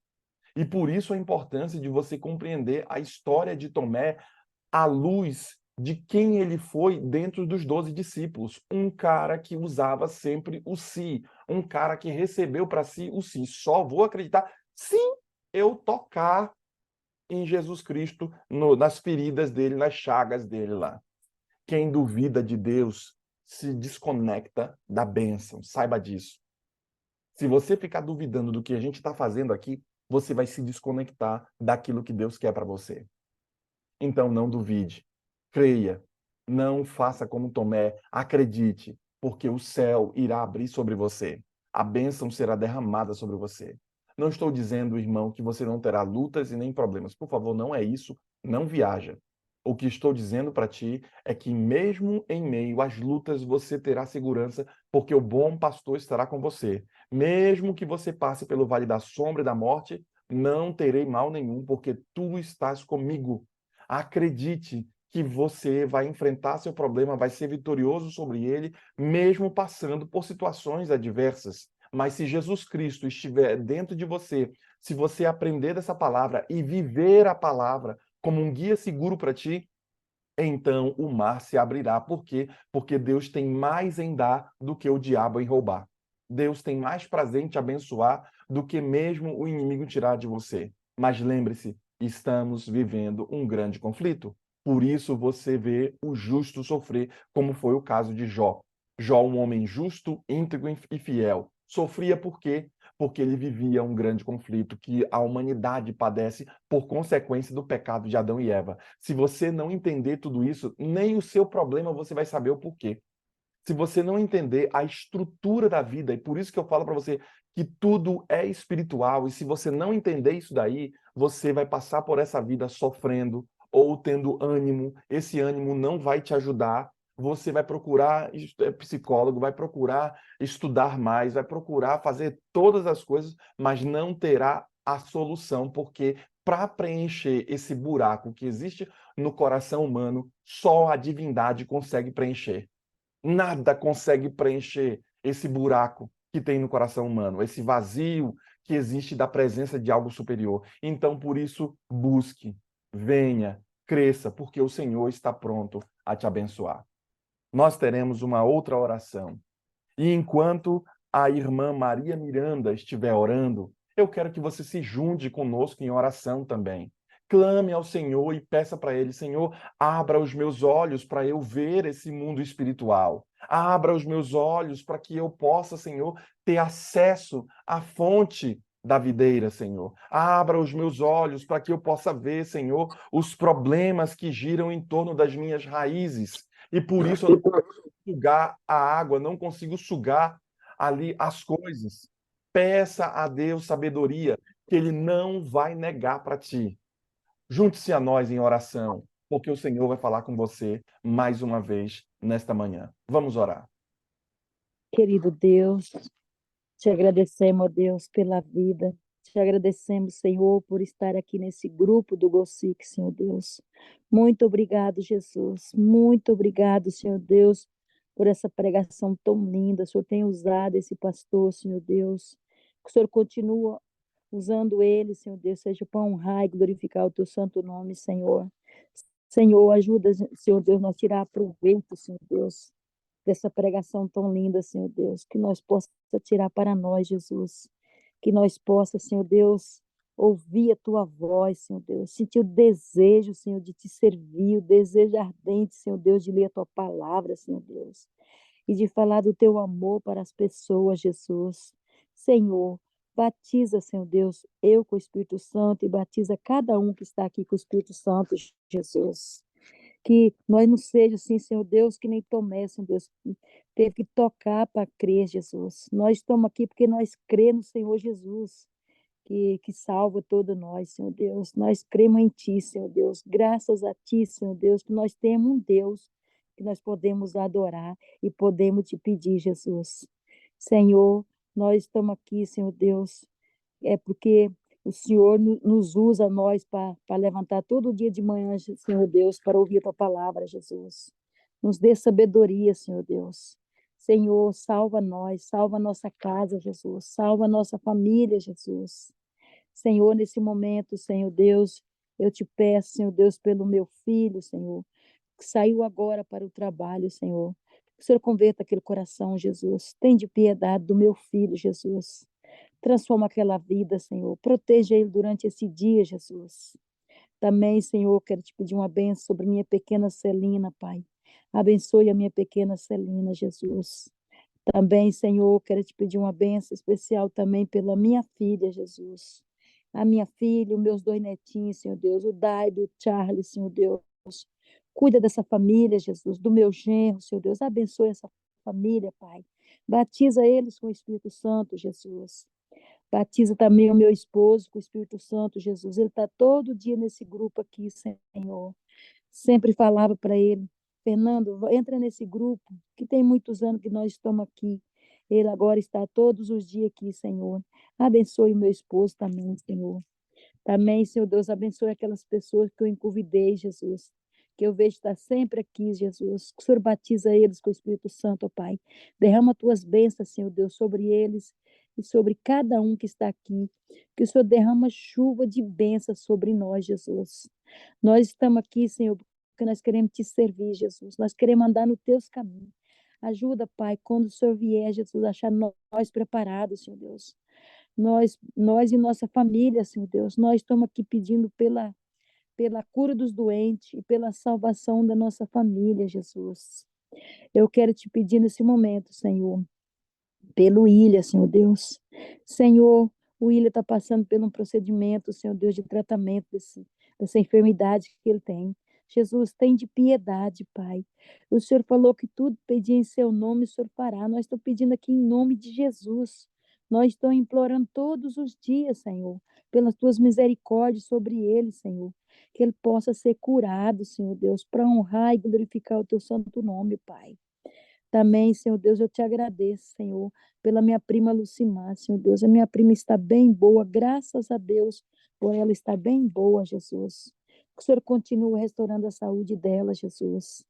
E por isso a importância de você compreender a história de Tomé à luz de quem ele foi dentro dos 12 discípulos. Um cara que usava sempre o si, um cara que recebeu para si o si. Só vou acreditar se eu tocar em Jesus Cristo, nas feridas dele, nas chagas dele lá. Quem duvida de Deus se desconecta da bênção, saiba disso. Se você ficar duvidando do que a gente está fazendo aqui, você vai se desconectar daquilo que Deus quer para você. Então não duvide, creia, não faça como Tomé, acredite, porque o céu irá abrir sobre você, a bênção será derramada sobre você. Não estou dizendo, irmão, que você não terá lutas e nem problemas. Por favor, não é isso, não viaja. O que estou dizendo para ti é que mesmo em meio às lutas você terá segurança, porque o bom pastor estará com você. Mesmo que você passe pelo vale da sombra e da morte, não terei mal nenhum, porque tu estás comigo. Acredite que você vai enfrentar seu problema, vai ser vitorioso sobre ele, mesmo passando por situações adversas. Mas se Jesus Cristo estiver dentro de você, se você aprender dessa palavra e viver a palavra como um guia seguro para ti, então o mar se abrirá. Por quê? Porque Deus tem mais em dar do que o diabo em roubar. Deus tem mais prazer em te abençoar do que mesmo o inimigo tirar de você. Mas lembre-se, estamos vivendo um grande conflito. Por isso você vê o justo sofrer, como foi o caso de Jó. Jó, um homem justo, íntegro e fiel. Sofria por quê? Porque ele vivia um grande conflito que a humanidade padece por consequência do pecado de Adão e Eva. Se você não entender tudo isso, nem o seu problema você vai saber o porquê. Se você não entender a estrutura da vida, e por isso que eu falo para você que tudo é espiritual, e se você não entender isso daí, você vai passar por essa vida sofrendo, ou tendo ânimo, esse ânimo não vai te ajudar. Você vai procurar psicólogo, vai procurar estudar mais, vai procurar fazer todas as coisas, mas não terá a solução, porque para preencher esse buraco que existe no coração humano, só a divindade consegue preencher. Nada consegue preencher esse buraco que tem no coração humano, esse vazio que existe da presença de algo superior. Então, por isso, busque, venha, cresça, porque o Senhor está pronto a te abençoar. Nós teremos uma outra oração. E enquanto a irmã Maria Miranda estiver orando, eu quero que você se junte conosco em oração também. Clame ao Senhor e peça para Ele: Senhor, abra os meus olhos para eu ver esse mundo espiritual. Abra os meus olhos para que eu possa, Senhor, ter acesso à fonte da videira, Senhor. Abra os meus olhos para que eu possa ver, Senhor, os problemas que giram em torno das minhas raízes. E por isso eu não consigo sugar a água, não consigo sugar ali as coisas. Peça a Deus sabedoria, que Ele não vai negar para ti. Junte-se a nós em oração, porque o Senhor vai falar com você mais uma vez nesta manhã. Vamos orar.
Querido Deus, te agradecemos, ó Deus, pela vida. Te agradecemos, Senhor, por estar aqui nesse grupo do GOSIC, Senhor Deus. Muito obrigado, Jesus. Muito obrigado, Senhor Deus, por essa pregação tão linda. O Senhor tem usado esse pastor, Senhor Deus. Que o Senhor continua usando ele, Senhor Deus, seja para honrar e glorificar o teu santo nome, Senhor. Senhor, ajuda, Senhor Deus, nós tirar proveito, Senhor Deus, dessa pregação tão linda, Senhor Deus, que nós possa tirar para nós, Jesus, que nós possa, Senhor Deus, ouvir a tua voz, Senhor Deus, sentir o desejo, Senhor, de te servir, o desejo ardente, Senhor Deus, de ler a tua palavra, Senhor Deus, e de falar do teu amor para as pessoas, Jesus. Senhor, batiza, Senhor Deus, eu com o Espírito Santo e batiza cada um que está aqui com o Espírito Santo, Jesus. Que nós não seja assim, Senhor Deus, que nem Tomé, Senhor Deus, teve que tocar para crer, Jesus. Nós estamos aqui porque nós cremos no Senhor Jesus, que salva todos nós, Senhor Deus. Nós cremos em Ti, Senhor Deus. Graças a Ti, Senhor Deus, que nós temos um Deus que nós podemos adorar e podemos te pedir, Jesus. Senhor, nós estamos aqui, Senhor Deus, é porque o Senhor nos usa nós para levantar todo dia de manhã, Senhor Deus, para ouvir a tua palavra, Jesus. Nos dê sabedoria, Senhor Deus. Senhor, salva nós, salva a nossa casa, Jesus. Salva a nossa família, Jesus. Senhor, nesse momento, Senhor Deus, eu te peço, Senhor Deus, pelo meu filho, Senhor, que saiu agora para o trabalho, Senhor. Que o Senhor converta aquele coração, Jesus. Tem de piedade do meu filho, Jesus. Transforma aquela vida, Senhor. Proteja ele durante esse dia, Jesus. Também, Senhor, quero te pedir uma bênção sobre minha pequena Celina, Pai. Abençoe a minha pequena Celina, Jesus. Também, Senhor, quero te pedir uma bênção especial também pela minha filha, Jesus. A minha filha, os meus dois netinhos, Senhor Deus, o Daido, o Charles, Senhor Deus. Cuida dessa família, Jesus, do meu genro, Senhor Deus. Abençoe essa família, Pai. Batiza eles com o Espírito Santo, Jesus. Batiza também o meu esposo com o Espírito Santo, Jesus. Ele está todo dia nesse grupo aqui, Senhor. Sempre falava para ele, Fernando, entra nesse grupo, que tem muitos anos que nós estamos aqui. Ele agora está todos os dias aqui, Senhor. Abençoe o meu esposo também, Senhor. Também, Senhor Deus, abençoe aquelas pessoas que eu enconvidei, Jesus. Que eu vejo estar sempre aqui, Jesus. Que o Senhor batiza eles com o Espírito Santo, ó Pai. Derrama tuas bênçãos, Senhor Deus, sobre eles e sobre cada um que está aqui. Que o Senhor derrama chuva de bênçãos sobre nós, Jesus. Nós estamos aqui, Senhor, porque nós queremos te servir, Jesus. Nós queremos andar nos teus caminhos. Ajuda, Pai, quando o Senhor vier, Jesus, achar nós preparados, Senhor Deus. Nós e nossa família, Senhor Deus, nós estamos aqui pedindo pela cura dos doentes e pela salvação da nossa família, Jesus. Eu quero te pedir nesse momento, Senhor, pelo William, Senhor Deus. Senhor, o William está passando por um procedimento, Senhor Deus, de tratamento dessa enfermidade que ele tem. Jesus, tem de piedade, Pai. O Senhor falou que tudo pedir em seu nome, o Senhor fará. Nós estamos pedindo aqui em nome de Jesus. Nós estamos implorando todos os dias, Senhor, pelas tuas misericórdias sobre ele, Senhor, que ele possa ser curado, Senhor Deus, para honrar e glorificar o teu santo nome, Pai. Também, Senhor Deus, eu te agradeço, Senhor, pela minha prima Lucimar, Senhor Deus. A minha prima está bem boa, graças a Deus, por ela estar bem boa, Jesus. Que o Senhor continue restaurando a saúde dela, Jesus.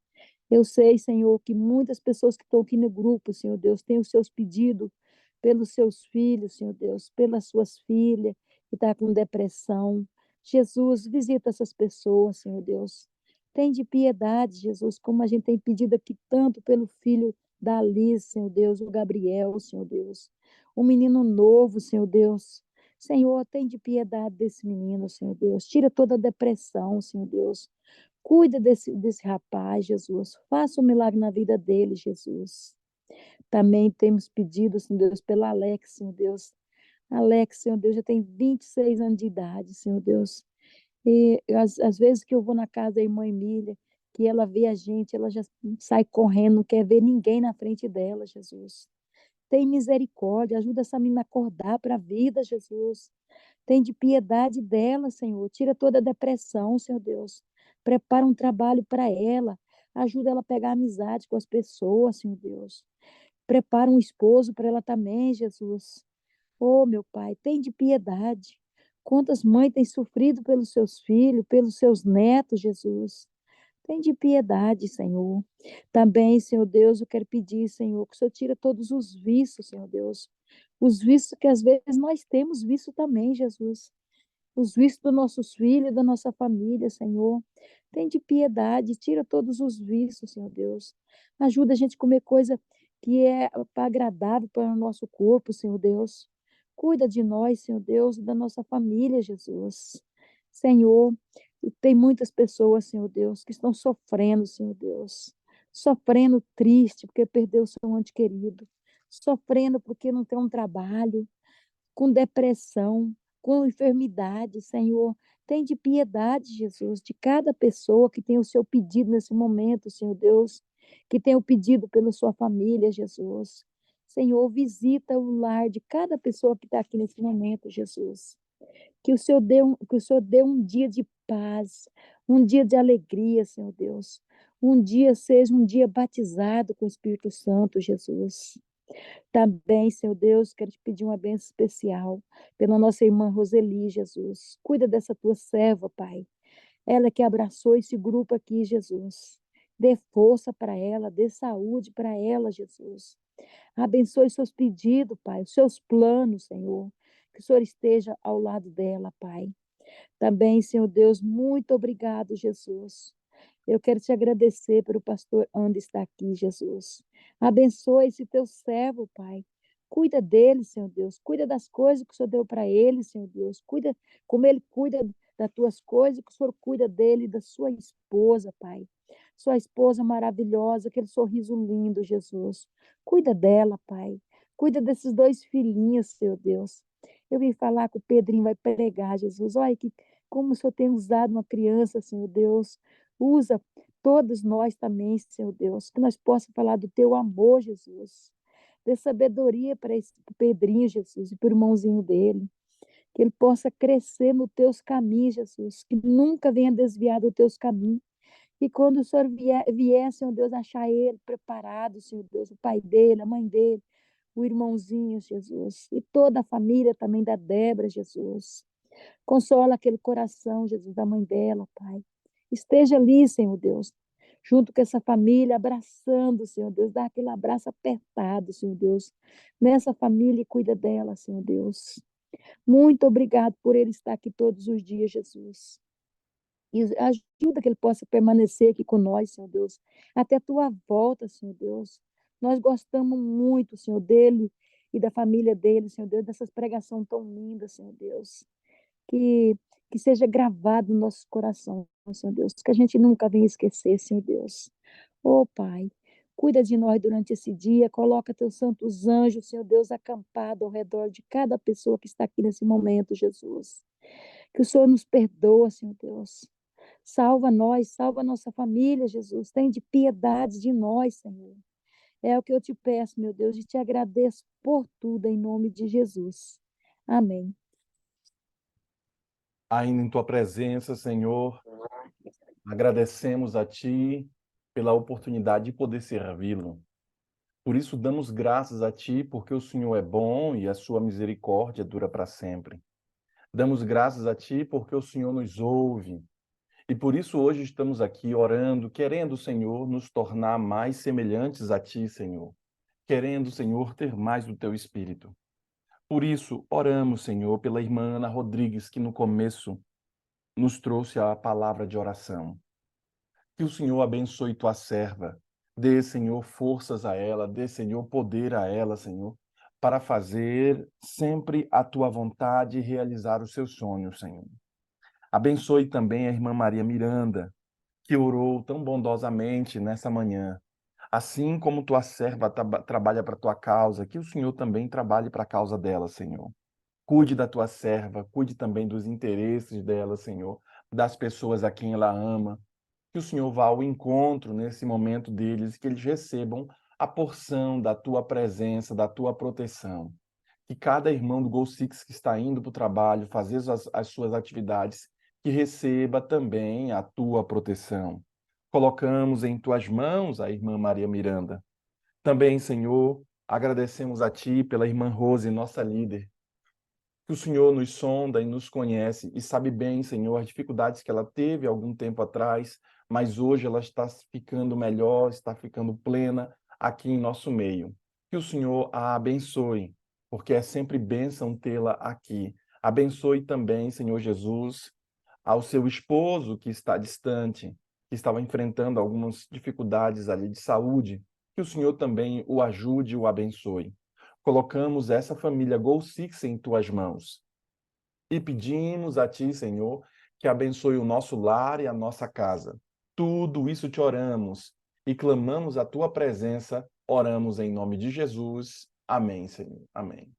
Eu sei, Senhor, que muitas pessoas que estão aqui no grupo, Senhor Deus, têm os seus pedidos pelos seus filhos, Senhor Deus, pelas suas filhas que estão com depressão. Jesus, visita essas pessoas, Senhor Deus. Tem de piedade, Jesus, como a gente tem pedido aqui tanto pelo filho da Alice, Senhor Deus, o Gabriel, Senhor Deus. Um menino novo, Senhor Deus. Senhor, tem de piedade desse menino, Senhor Deus. Tira toda a depressão, Senhor Deus. Cuida desse rapaz, Jesus. Faça um milagre na vida dele, Jesus. Também temos pedido, Senhor Deus, pela Alex, Senhor Deus. Alex, Senhor Deus, já tem 26 anos de idade, Senhor Deus. E às vezes que eu vou na casa da irmã Emília, que ela vê a gente, ela já sai correndo, não quer ver ninguém na frente dela, Jesus. Tem misericórdia, ajuda essa menina a acordar para a vida, Jesus. Tem de piedade dela, Senhor. Tira toda a depressão, Senhor Deus. Prepara um trabalho para ela. Ajuda ela a pegar amizade com as pessoas, Senhor Deus. Prepara um esposo para ela também, Jesus. Oh, meu Pai, tem de piedade. Quantas mães têm sofrido pelos seus filhos, pelos seus netos, Jesus. Tem de piedade, Senhor. Também, Senhor Deus, eu quero pedir, Senhor, que o Senhor tira todos os vícios, Senhor Deus. Os vícios que às vezes nós temos visto também, Jesus. Os vícios dos nossos filhos, da nossa família, Senhor. Tem de piedade, tira todos os vícios, Senhor Deus. Ajuda a gente a comer coisa que é agradável para o nosso corpo, Senhor Deus. Cuida de nós, Senhor Deus, da nossa família, Jesus. Senhor, tem muitas pessoas, Senhor Deus, que estão sofrendo, Senhor Deus. Sofrendo triste porque perdeu o seu ente querido. Sofrendo porque não tem um trabalho, com depressão, com enfermidade, Senhor. Tem de piedade, Jesus, de cada pessoa que tem o seu pedido nesse momento, Senhor Deus, que tem o pedido pela sua família, Jesus. Senhor, visita o lar de cada pessoa que está aqui nesse momento, Jesus. Que o Senhor dê um dia de paz, um dia de alegria, Senhor Deus. Um dia seja um dia batizado com o Espírito Santo, Jesus. Também, Senhor Deus, quero te pedir uma bênção especial pela nossa irmã Roseli, Jesus. Cuida dessa tua serva, Pai. Ela que abraçou esse grupo aqui, Jesus. Dê força para ela, dê saúde para ela, Jesus. Abençoe seus pedidos, Pai, os seus planos, Senhor. Que o Senhor esteja ao lado dela, Pai. Também, Senhor Deus, muito obrigado, Jesus. Eu quero te agradecer pelo pastor Andy estar aqui, Jesus. Abençoa esse teu servo, Pai. Cuida dele, Senhor Deus. Cuida das coisas que o Senhor deu para ele, Senhor Deus. Cuida como ele cuida das tuas coisas, que o Senhor cuida dele e da sua esposa, Pai. Sua esposa maravilhosa, aquele sorriso lindo, Jesus. Cuida dela, Pai. Cuida desses dois filhinhos, Senhor Deus. Eu vim falar que o Pedrinho vai pregar, Jesus. Olha que como o Senhor tem usado uma criança, Senhor Deus. Usa todos nós também, Senhor Deus, que nós possamos falar do teu amor, Jesus. Dê sabedoria para esse Pedrinho, Jesus, e para o irmãozinho dele. Que ele possa crescer nos teus caminhos, Jesus. Que nunca venha desviar dos teus caminhos. E quando o Senhor vier, Senhor Deus, achar ele preparado, Senhor Deus, o pai dele, a mãe dele, o irmãozinho, Jesus. E toda a família também da Débora, Jesus. Consola aquele coração, Jesus, da mãe dela, Pai. Esteja ali, Senhor Deus, junto com essa família, abraçando, Senhor Deus, dá aquele abraço apertado, Senhor Deus, nessa família e cuida dela, Senhor Deus. Muito obrigado por ele estar aqui todos os dias, Jesus. E ajuda que ele possa permanecer aqui com nós, Senhor Deus, até a tua volta, Senhor Deus. Nós gostamos muito, Senhor, dele e da família dele, Senhor Deus, dessas pregações tão lindas, Senhor Deus. Que, que seja gravado no nosso coração, Senhor Deus, que a gente nunca venha esquecer, Senhor Deus. Ô Pai, cuida de nós durante esse dia, coloca teus santos anjos, Senhor Deus, acampado ao redor de cada pessoa que está aqui nesse momento, Jesus. Que o Senhor nos perdoa, Senhor Deus. Salva nós, salva a nossa família, Jesus. Tem de piedade de nós, Senhor. É o que eu te peço, meu Deus, e te agradeço por tudo, em nome de Jesus. Amém.
Ainda em tua presença, Senhor, agradecemos a Ti pela oportunidade de poder servi-lo. Por isso, damos graças a Ti, porque o Senhor é bom e a sua misericórdia dura para sempre. Damos graças a Ti, porque o Senhor nos ouve. E por isso, hoje estamos aqui orando, querendo, Senhor, nos tornar mais semelhantes a Ti, Senhor. Querendo, Senhor, ter mais do Teu Espírito. Por isso, oramos, Senhor, pela irmã Ana Rodrigues, que no começo nos trouxe a palavra de oração. Que o Senhor abençoe tua serva. Dê, Senhor, forças a ela, dê, Senhor, poder a ela, Senhor, para fazer sempre a tua vontade e realizar os seus sonhos, Senhor. Abençoe também a irmã Maria Miranda, que orou tão bondosamente nessa manhã. Assim como tua serva trabalha para a tua causa, que o Senhor também trabalhe para a causa dela, Senhor. Cuide da tua serva, cuide também dos interesses dela, Senhor, das pessoas a quem ela ama. Que o Senhor vá ao encontro nesse momento deles, que eles recebam a porção da tua presença, da tua proteção. Que cada irmão do Gol Six que está indo para o trabalho, fazer as suas atividades, que receba também a tua proteção. Colocamos em tuas mãos a irmã Maria Miranda. Também, Senhor, agradecemos a ti pela irmã Rose, nossa líder, que o Senhor nos sonda e nos conhece e sabe bem, Senhor, as dificuldades que ela teve algum tempo atrás, mas hoje ela está ficando melhor, está ficando plena aqui em nosso meio. Que o Senhor a abençoe, porque é sempre bênção tê-la aqui. Abençoe também, Senhor Jesus, ao seu esposo que está distante, que estava enfrentando algumas dificuldades ali de saúde. Que o Senhor também o ajude e o abençoe. Colocamos essa família Gol Six em tuas mãos e pedimos a ti, Senhor, que abençoe o nosso lar e a nossa casa. Tudo isso te oramos e clamamos a tua presença, oramos em nome de Jesus. Amém, Senhor. Amém.